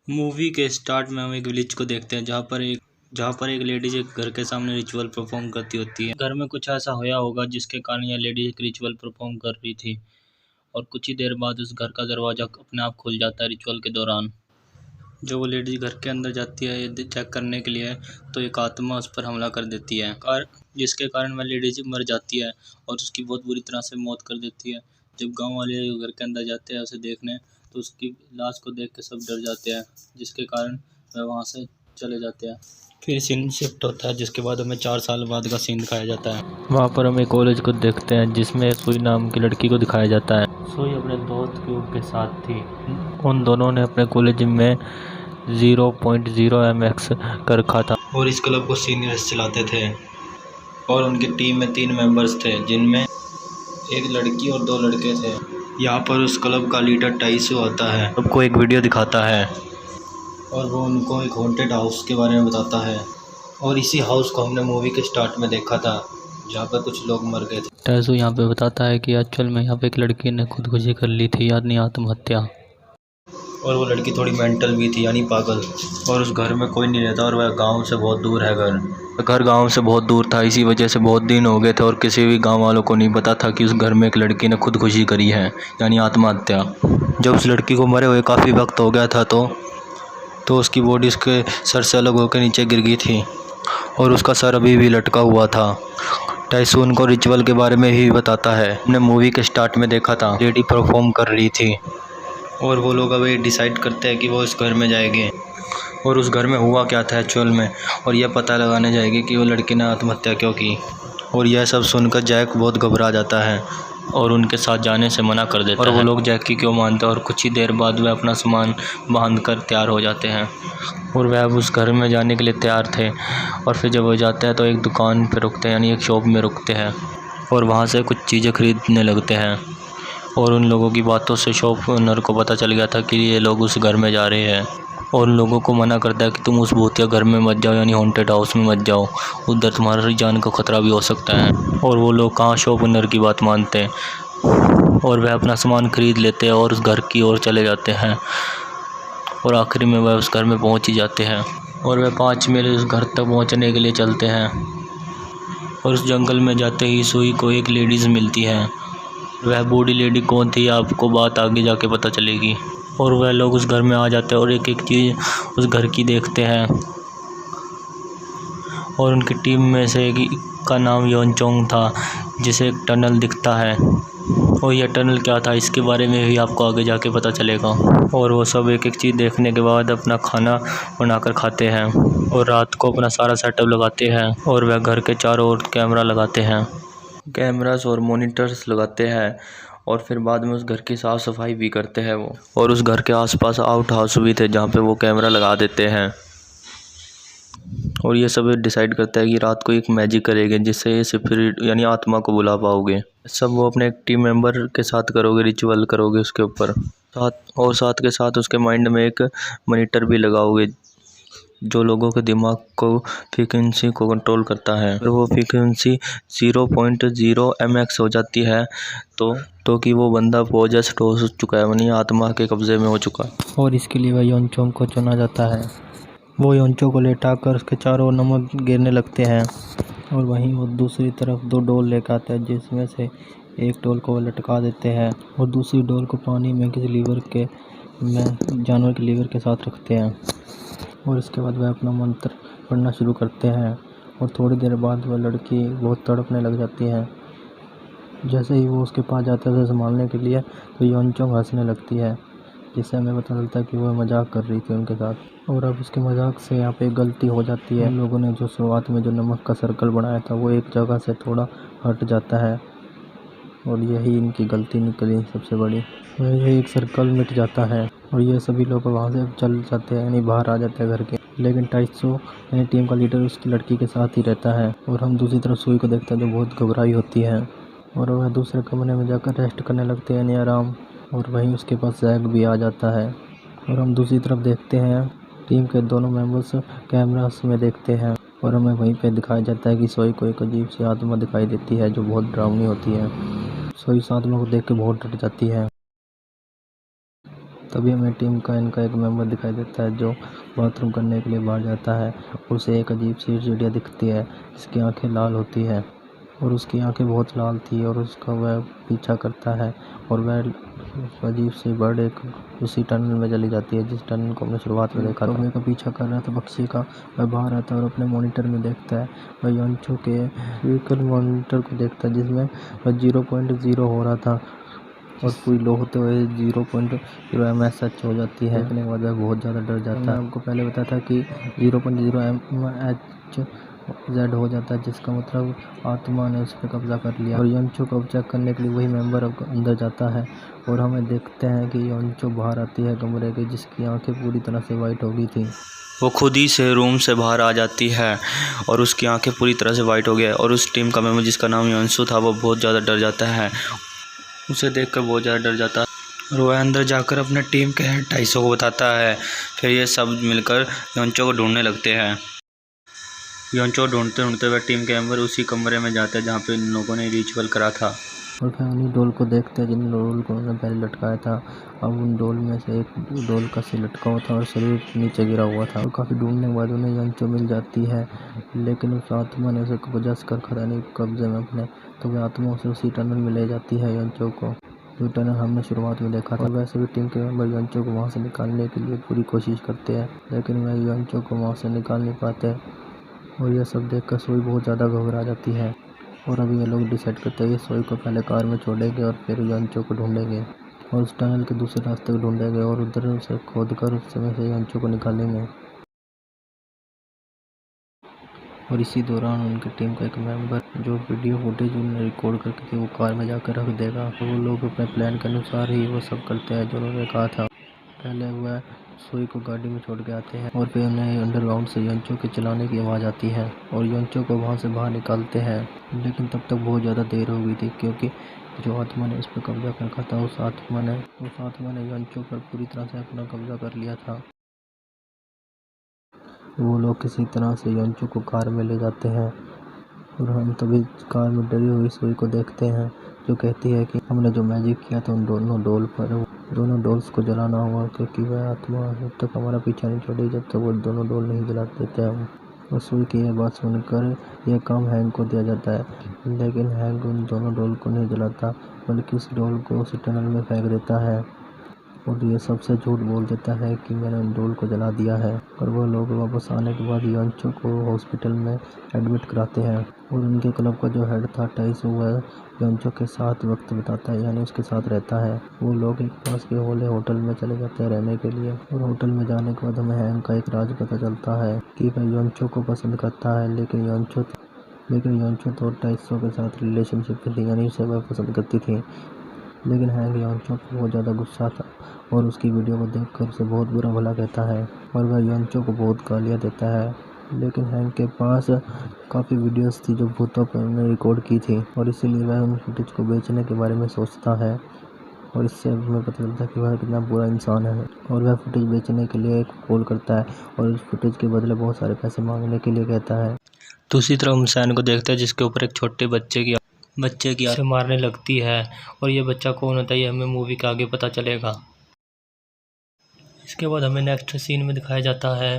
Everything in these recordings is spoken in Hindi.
मूवी के स्टार्ट में हम एक विलेज को देखते हैं जहाँ पर एक लेडीज एक घर के सामने रिचुअल परफॉर्म करती होती है। घर में कुछ ऐसा होया होगा जिसके कारण यह लेडीज एक रिचुअल परफॉर्म कर रही थी और कुछ ही देर बाद उस घर का दरवाज़ा अपने आप खुल जाता है रिचुअल के दौरान। जब वो लेडीज घर के अंदर जाती है ये चेक करने के लिए तो एक आत्मा उस पर हमला कर देती है जिसके कारण वह लेडीज मर जाती है और उसकी बहुत बुरी तरह से मौत कर देती है। जब गांव वाले घर के अंदर जाते हैं उसे देखने तो उसकी लाश को देख के सब डर जाते हैं, जिसके कारण वह वहाँ से चले जाते हैं। फिर सीन शिफ्ट होता है जिसके बाद हमें 4 साल बाद का सीन दिखाया जाता है। वहाँ पर हम एक कॉलेज को देखते हैं जिसमें सुई नाम की लड़की को दिखाया जाता है। सुई अपने दोस्त क्यूब के साथ थी। उन दोनों ने अपने कॉलेज में 0.0 mx कर रखा था और इस क्लब को सीनियर्स चलाते थे और उनकी टीम में 3 मेंबर्स थे जिनमें एक लड़की और 2 लड़के थे। यहाँ पर उस क्लब का लीडर टाइसो आता है, सबको एक वीडियो दिखाता है और वो उनको एक हॉन्टेड हाउस के बारे में बताता है और इसी हाउस को हमने मूवी के स्टार्ट में देखा था जहाँ पर कुछ लोग मर गए थे। टाइसो यहाँ पे बताता है कि एक्चुअल में यहाँ पे एक लड़की ने खुदकुशी कर ली थी, यानी आत्महत्या, और वो लड़की थोड़ी मेंटल भी थी यानी पागल। और उस घर में कोई नहीं रहता और वह गांव से बहुत दूर है। घर गांव से बहुत दूर था, इसी वजह से बहुत दिन हो गए थे और किसी भी गांव वालों को नहीं पता था कि उस घर में एक लड़की ने खुदकुशी करी है यानी आत्महत्या। जब उस लड़की को मरे हुए काफ़ी वक्त हो गया था तो उसकी बॉडी उसके सर से अलग होकर नीचे गिर गई थी और उसका सर अभी भी लटका हुआ था। टाइसो उनको रिचुअल के बारे में ही बताता है। हमने मूवी के स्टार्ट में देखा था लेडी परफॉर्म कर रही थी और वो लोग अभी डिसाइड करते हैं कि वो इस घर में जाएंगे और उस घर में हुआ क्या था एक्चुअल में, और यह पता लगाने जाएगी कि वो लड़की ने आत्महत्या क्यों की। और यह सब सुनकर जैक बहुत घबरा जाता है और उनके साथ जाने से मना कर देता है। और वो लोग जैक की क्यों मानते हैं और कुछ ही देर बाद वह अपना सामान बांध कर तैयार हो जाते हैं और वह अब उस घर में जाने के लिए तैयार थे। और फिर जब वो जाते हैं तो एक दुकान पर रुकते हैं यानी एक शॉप में रुकते हैं और वहाँ से कुछ चीज़ें खरीदने लगते हैं। और उन लोगों की बातों से शॉप ओनर को पता चल गया था कि ये लोग उस घर में जा रहे हैं और उन लोगों को मना करता है कि तुम उस भूतिया घर में मत जाओ यानी हॉन्टेड हाउस में मत जाओ, उधर तुम्हारी जान को खतरा भी हो सकता है। और वो लोग कहाँ शॉप ओनर की बात मानते हैं और वह अपना सामान खरीद लेते हैं और उस घर की ओर चले जाते हैं और आखिरी में वह उस घर में पहुँच ही जाते हैं और वह 5 मील उस घर तक पहुँचने के लिए चलते हैं। और उस जंगल में जाते ही सुई को एक लेडीज़ मिलती है। वह बूढ़ी लेडी कौन थी आपको बात आगे जाके पता चलेगी। और वह लोग उस घर में आ जाते हैं और एक एक चीज़ उस घर की देखते हैं और उनकी टीम में से एक का नाम योनचोंग था जिसे एक टनल दिखता है और यह टनल क्या था इसके बारे में भी आपको आगे जाके पता चलेगा। और वो सब एक एक चीज़ देखने के बाद अपना खाना बनाकर खाते हैं और रात को अपना सारा सेटअप लगाते हैं और वह घर के चारों ओर कैमरा लगाते हैं, कैमरास और मॉनिटर्स लगाते हैं और फिर बाद में उस घर की साफ़ सफाई भी करते हैं वो। और उस घर के आसपास आउट हाउस भी थे जहाँ पे वो कैमरा लगा देते हैं और ये सब डिसाइड करता है कि रात को एक मैजिक करेंगे जिससे ये स्पिरिट यानी आत्मा को बुला पाओगे। सब वो अपने एक टीम मेंबर के साथ करोगे, रिचुअल करोगे उसके ऊपर साथ के साथ उसके माइंड में एक मॉनिटर भी लगाओगे जो लोगों के दिमाग को फ्रीक्वेंसी को कंट्रोल करता है। अगर वो फ्रीक्वेंसी 0.0 mx हो जाती है तो कि वो बंदा पोजेस्ड हो चुका है यानी आत्मा के कब्ज़े में हो चुका है। और इसके लिए वह योनचोंग को चुना जाता है। वो योनचोंग को लेटाकर उसके चारों ओर नमक गिरने लगते हैं और वहीं वो दूसरी तरफ 2 डोल लेकर आता है जिसमें से एक डोल को वो लटका देते हैं और दूसरी डोल को पानी में किसी जानवर के लीवर के साथ रखते हैं और इसके बाद वह अपना मंत्र पढ़ना शुरू करते हैं और थोड़ी देर बाद वह लड़की बहुत तड़पने लग जाती है। जैसे ही वो उसके पास जाता है उसे संभालने के लिए तो योनचोंग हंसने लगती है जिससे हमें पता चलता है कि वह मजाक कर रही थी उनके साथ। और अब उसके मजाक से यहाँ पे गलती हो जाती है। उन लोगों ने जो शुरुआत में जो नमक का सर्कल बनाया था वो एक जगह से थोड़ा हट जाता है और यही इनकी गलती निकली सबसे बड़ी। यही एक सर्कल मिट जाता है और ये सभी लोग वहाँ से चल जाते हैं यानी बाहर आ जाते हैं घर के। लेकिन टाइसो यानी टीम का लीडर उसकी लड़की के साथ ही रहता है और हम दूसरी तरफ सुई को देखते हैं जो बहुत घबराई होती है और वह दूसरे कमरे में जाकर रेस्ट करने लगते हैं यानी आराम। और वहीं उसके पास जैक भी आ जाता है और हम दूसरी तरफ देखते हैं टीम के दोनों मेंबर्स कैमरास में देखते हैं और हमें वहीं पे दिखाया जाता है कि सोई को एक अजीब सी आत्मा दिखाई देती है जो बहुत डरावनी होती है। सोई इस आत्मा को देख के बहुत डर जाती है तभी हमें टीम का इनका एक मेंबर दिखाई देता है जो बाथरूम करने के लिए बाहर जाता है। उसे एक अजीब सी चिड़िया दिखती है जिसकी आंखें लाल होती है और उसकी आंखें बहुत लाल थी और उसका वह पीछा करता है और वह अजीब सी बर्ड एक उसी टनल में चली जाती है जिस टनल को हमने शुरुआत में देखा था। कौवे का पीछा कर रहा था पक्षी का। वह बाहर आता है और अपने मॉनिटर में देखता है। वह योंचो के व्हीकल मॉनिटर को देखता है जिसमें वह 0.0 हो रहा था और पूरी लो होते हुए 0.0 mSh हो जाती है। देखने के बाद वह बहुत ज़्यादा डर जाता है। मैंने आपको पहले बताया था कि 0.0 mHz हो जाता है जिसका मतलब आत्मा ने उस पर कब्जा कर लिया और योंचो को कब्जा करने के लिए वही मेंबर अब अंदर जाता है और हमें देखते हैं कि योंचो बाहर आती है कमरे के जिसकी आंखें पूरी तरह से वाइट हो गई थी। वो खुद ही से रूम से बाहर आ जाती है और उसकी आंखें पूरी तरह से वाइट हो गई है और उस टीम का मेंबर जिसका नाम योंसू था वो बहुत ज़्यादा डर जाता है। उसे देखकर बहुत ज़्यादा डर जाता है और वह अंदर जाकर अपने टीम के हेड टाइसो को बताता है। फिर ये सब मिलकर योंचो को ढूंढने लगते हैं। योंचो ढूंढते ढूंढते वह टीम के मेंबर उसी कमरे में जाते हैं जहाँ पे इन लोगों ने रिचुअल करा था और फिर उन्हीं डोल को देखते हैं जिन डोल को उन्होंने पहले लटकाया था। अब उन डोल में से एक डोल का सिर लटका हुआ था और शरीर नीचे गिरा हुआ था और काफ़ी ढूंढने के बाद उन्हें योंचो मिल जाती है लेकिन उस आत्मा ने उसे कब्जा कर खड़ा नहीं कब्जे में अपने, तो वह आत्मा उसे उसी टनल में ले जाती है योंचो को, जो टनल हमने शुरुआत में देखा था। और वैसे भी टीम के मेंबर योंचो को वहाँ से निकालने के लिए पूरी कोशिश करते हैं लेकिन वह योंचो को वहाँ से निकाल नहीं पाते और यह सब देखकर सोई बहुत ज़्यादा घबरा जाती है। और अभी ये लोग डिसाइड करते हैं सोई को पहले कार में छोड़ेंगे और फिर योंचो को ढूंढेंगे और उस टनल के दूसरे रास्ते को ढूंढेंगे और उधर उसे खोद कर उस समय से योंचो को निकालेंगे। और इसी दौरान उनकी टीम का एक मेंबर जो वीडियो फुटेज उन्होंने रिकॉर्ड करके वो कार में जाकर रख देगा। तो वो लोग अपने प्लान के अनुसार ही वो सब करते हैं जो उन्होंने कहा था। पहले वह सोई को गाड़ी में छोड़ के आते हैं और फिर उन्हें अंडरग्राउंड से योंचो के चलाने की आवाज़ आती है और योंचो को वहाँ से बाहर निकालते हैं लेकिन तब तक बहुत ज़्यादा देर हो गई थी क्योंकि जो आत्मा ने उस पर कब्जा कर रखा था उस आत्मा ने योंचो पर पूरी तरह से अपना कब्जा कर लिया था। वो लोग किसी तरह से योंचो को कार में ले जाते हैं और हम तभी कार में डरी हुई सोई को देखते हैं जो कहती है कि हमने जो मैजिक किया था उन दोनों डोल्स को जलाना होगा क्योंकि वह आत्मा जब तक हमारा पीछा नहीं छोड़ेगी जब तक वो दोनों डोल नहीं जला देते हम। और सोई की यह बात सुनकर यह काम हैंक को दिया जाता है लेकिन हैंक उन दोनों डोल को नहीं जलाता बल्कि उस डोल को उस टनल में फेंक देता है और ये सबसे झूठ बोल देता है कि मैंने उन डोल को जला दिया है। और वो लोग वापस आने के बाद योंचो को हॉस्पिटल में एडमिट कराते हैं और उनके क्लब का जो हेड था टाइसो वह योंचो के साथ वक्त बिताता है यानी उसके साथ रहता है। वो लोग एक पास के होटल में चले जाते हैं रहने के लिए और होटल में जाने के बाद हमें हैंक का एक राज पता चलता है कि वह योंचो को पसंद करता है लेकिन योंचो तो टाइसो के साथ रिलेशनशिप थी यानी उसे वह पसंद करती थी। लेकिन हैंक योंचो पर बहुत ज़्यादा गुस्सा था और उसकी वीडियो को देखकर उसे बहुत बुरा भला कहता है और वह योंचो को बहुत गालियाँ देता है। लेकिन हैंक के पास काफ़ी वीडियोस थी जो भूतों पर उन्होंने रिकॉर्ड की थी और इसीलिए वह उन फुटेज को बेचने के बारे में सोचता है और इससे हमें पता चलता है कि वह कितना बुरा इंसान है और वह फुटेज बेचने के लिए एक कॉल करता है और उस फुटेज के बदले बहुत सारे पैसे मांगने के लिए कहता है। दूसरी तरफ हम सैन को देखते हैं जिसके ऊपर एक छोटे बच्चे की आंखें मारने लगती है और ये बच्चा कौन होता है ये हमें मूवी के आगे पता चलेगा। इसके बाद हमें नेक्स्ट सीन में दिखाया जाता है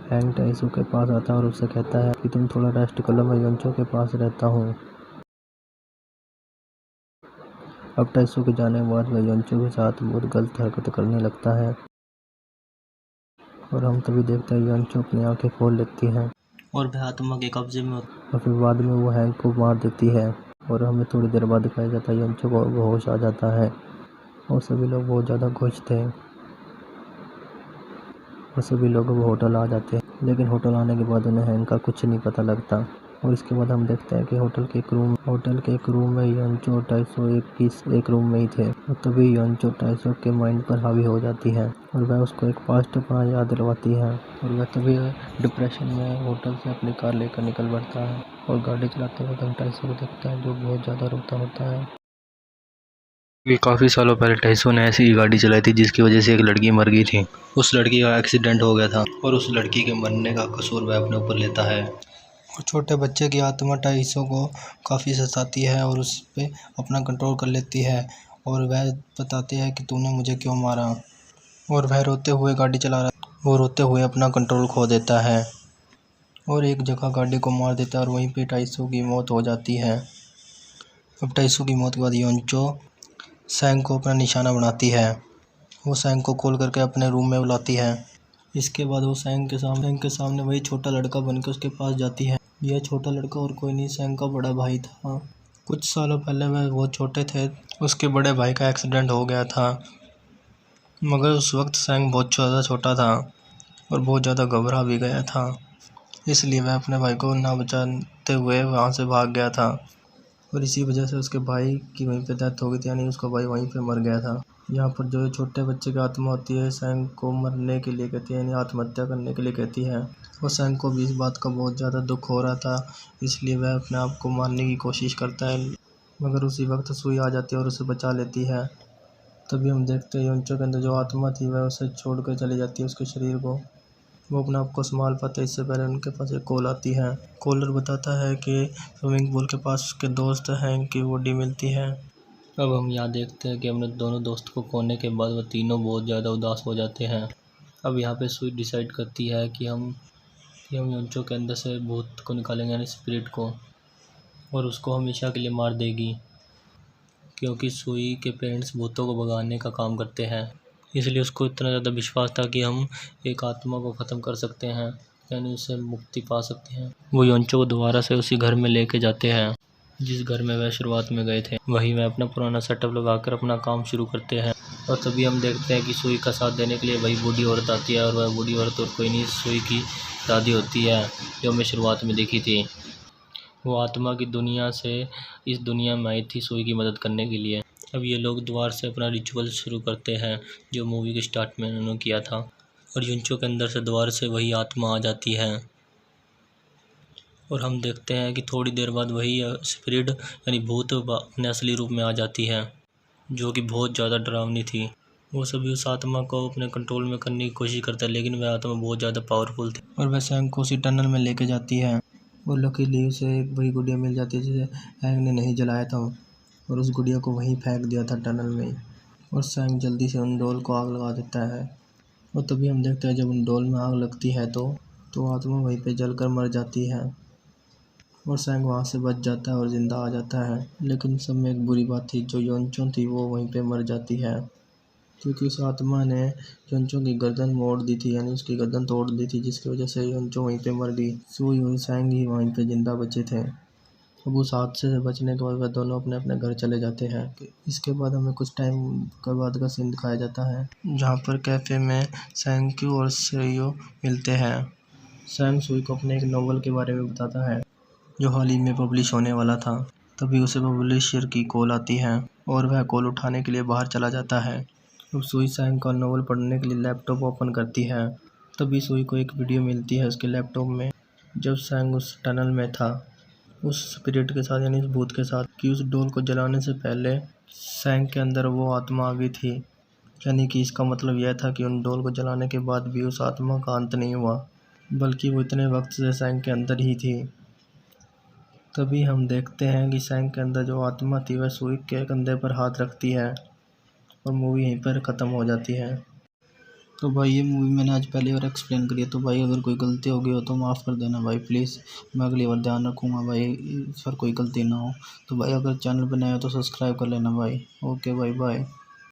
हैंक टाइसो के पास आता है और उससे कहता है कि तुम थोड़ा रेस्ट कर लो, मैं योंचो के पास रहता हूँ। अब टाइसो के जाने के बाद वह योंचो के साथ बहुत गलत हरकत करने लगता है और हम तभी देखते हैं योंचो अपनी आंखें खोल लेती है और वह आत्मा के कब्जे में और फिर बाद में वो हैंक को मार देती है और हमें थोड़ी देर बाद दिखाया जाता है योंचो को होश आ जाता है और सभी लोग बहुत ज़्यादा खुश थे और सभी लोग वो होटल आ जाते हैं। लेकिन होटल आने के बाद उन्हें हैंक का कुछ नहीं पता लगता और इसके बाद हम देखते हैं कि होटल के एक रूम में योंचो और टाइसो एक रूम में ही थे और तभी योंचो टाइसो के माइंड पर हावी हो जाती है और वह उसको एक पास्ट अपना याद दिलवाती है और वह तभी डिप्रेशन में होटल से अपनी कार लेकर निकल पड़ता है और गाड़ी चलाते वक्त हम टाइसो को देखते हैं जो बहुत ज़्यादा रोता होता है। ये काफ़ी सालों पहले टाइसो ने ऐसी गाड़ी चलाई थी जिसकी वजह से एक लड़की मर गई थी। उस लड़की का एक्सीडेंट हो गया था और उस लड़की के मरने का कसूर वह अपने ऊपर लेता है और छोटे बच्चे की आत्मा टाइसो को काफ़ी सताती है और उस पर अपना कंट्रोल कर लेती है और वह बताती है कि तूने मुझे क्यों मारा। और वह रोते हुए गाड़ी चला रहा, वो रोते हुए अपना कंट्रोल खो देता है और एक जगह गाड़ी को मार देता है और वहीं पे टाइसू की मौत हो जाती है। अब टाइसू की मौत के बाद योंचो सैंग को अपना निशाना बनाती है। वो सैंग को कॉल करके अपने रूम में बुलाती है। इसके बाद वो सैंग के सामने वही छोटा लड़का बनकर उसके पास जाती है। यह छोटा लड़का और कोई नहीं, सैंग का बड़ा भाई था। कुछ सालों पहले वह बहुत छोटे थे, उसके बड़े भाई का एक्सीडेंट हो गया था, मगर उस वक्त सैंग बहुत ज़्यादा छोटा था और बहुत ज़्यादा घबरा भी गया था। इसलिए वह अपने भाई को ना बचाते हुए वहाँ से भाग गया था और इसी वजह से उसके भाई की वहीं पे डेथ हो गई थी, यानी उसका भाई वहीं पे मर गया था। यहाँ पर जो छोटे बच्चे की आत्मा होती है सैंग को मरने के लिए कहती है, यानी आत्महत्या करने के लिए कहती है। और सैंग को भी इस बात का बहुत ज़्यादा दुख हो रहा था, इसलिए वह अपने आप को मारने की कोशिश करता है, मगर उसी वक्त सुई आ जाती है और उसे बचा लेती है। तभी हम देखते हैं योंचो के अंदर जो आत्मा थी वह उसे छोड़ कर चली जाती है, उसके शरीर को। वो अपने आप को संभाल पाते, इससे पहले उनके पास एक कॉल आती है। कॉलर बताता है कि स्विमिंग पूल के पास उसके दोस्त हैं की बॉडी मिलती है। अब हम यहाँ देखते हैं कि हमने दोनों दोस्त को खोने के बाद वह तीनों बहुत ज़्यादा उदास हो जाते हैं। अब यहाँ पे सुई डिसाइड करती है कि हम योंचो के अंदर से भूत को निकालेंगे, यानी स्पिरिट को, और उसको हमेशा के लिए मार देगी, क्योंकि सुई के पेरेंट्स भूतों को भगाने का काम करते हैं। इसलिए उसको इतना ज़्यादा विश्वास था कि हम एक आत्मा को ख़त्म कर सकते हैं, यानी उससे मुक्ति पा सकते हैं। वो योंचो को दोबारा से उसी घर में लेके जाते हैं जिस घर में वह शुरुआत में गए थे। वहीं वह अपना पुराना सेटअप लगाकर अपना काम शुरू करते हैं और तभी हम देखते हैं कि सुई का साथ देने के लिए वही बूढ़ी औरत आती है। और वह बूढ़ी औरत और कोई नहीं, सुई की दादी होती है जो हमें शुरुआत में देखी थी। वो आत्मा की दुनिया से इस दुनिया में आई थी सुई की मदद करने के लिए। अब ये लोग दोबारा से अपना रिचुअल शुरू करते हैं जो मूवी के स्टार्ट में उन्होंने किया था, और योंचो के अंदर से दोबारा से वही आत्मा आ जाती है। और हम देखते हैं कि थोड़ी देर बाद वही स्पिरिट यानी भूत अपने असली रूप में आ जाती है, जो कि बहुत ज़्यादा डरावनी थी। वो सभी उस आत्मा को अपने कंट्रोल में करने की कोशिश करता है, लेकिन वह आत्मा बहुत ज़्यादा पावरफुल थी और वह सैंग को उसी टनल में लेके जाती है। और लकीली उसे एक वही गुड़िया मिल जाती है जिसे हैंग ने नहीं जलाया था, और उस गुड़िया को वहीं फेंक दिया था टनल में। और सैंग जल्दी से उन डोल को आग लगा देता है। और तभी हम देखते हैं जब उन डोल में आग लगती है तो आत्मा वहीं पे जलकर मर जाती है और सैंग वहाँ से बच जाता है और ज़िंदा आ जाता है। लेकिन सब में एक बुरी बात थी, जो योंचो थी वो वहीं पे मर जाती है, क्योंकि उस आत्मा ने योंचो की गर्दन मोड़ दी थी, यानी उसकी गर्दन तोड़ दी थी, जिसकी वजह से योंचो वहीं पे मर गई। सुई और सैंग ही वहीं पे जिंदा बचे थे। अब उस हादसे से बचने के बाद वह दोनों अपने अपने घर चले जाते हैं। इसके बाद हमें कुछ टाइम के बाद का सीन दिखाया जाता है, जहाँ पर कैफ़े में सैंग और सुई मिलते हैं। सैंग सुई को अपने एक नॉवल के बारे में बताता है जो हाल ही में पब्लिश होने वाला था। तभी उसे पब्लिशर की कॉल आती है और वह कॉल उठाने के लिए बाहर चला जाता है। अब सुई सैंग का नॉवल पढ़ने के लिए लैपटॉप ओपन करती है। तभी सुई को एक वीडियो मिलती है उसके लैपटॉप में, जब सैंग उस टनल में था उस स्पिरिट के साथ, यानी उस भूत के साथ, कि उस डोल को जलाने से पहले सैंग के अंदर वो आत्मा आ गई थी। यानी कि इसका मतलब यह था कि उन डोल को जलाने के बाद भी उस आत्मा का अंत नहीं हुआ, बल्कि वो इतने वक्त से सैंग के अंदर ही थी। तभी हम देखते हैं कि सैंग के अंदर जो आत्मा थी वह सुई के कंधे पर हाथ रखती है और मूवी यहीं पर ख़त्म हो जाती है। तो भाई ये मूवी मैंने आज पहले और एक्सप्लेन करी है, तो भाई अगर कोई गलती हो गई हो तो माफ़ कर देना भाई प्लीज़। मैं अगली बार ध्यान रखूँगा भाई, इस पर कोई गलती ना हो। तो भाई अगर चैनल पर नए हो तो सब्सक्राइब कर लेना भाई। ओके भाई, बाय।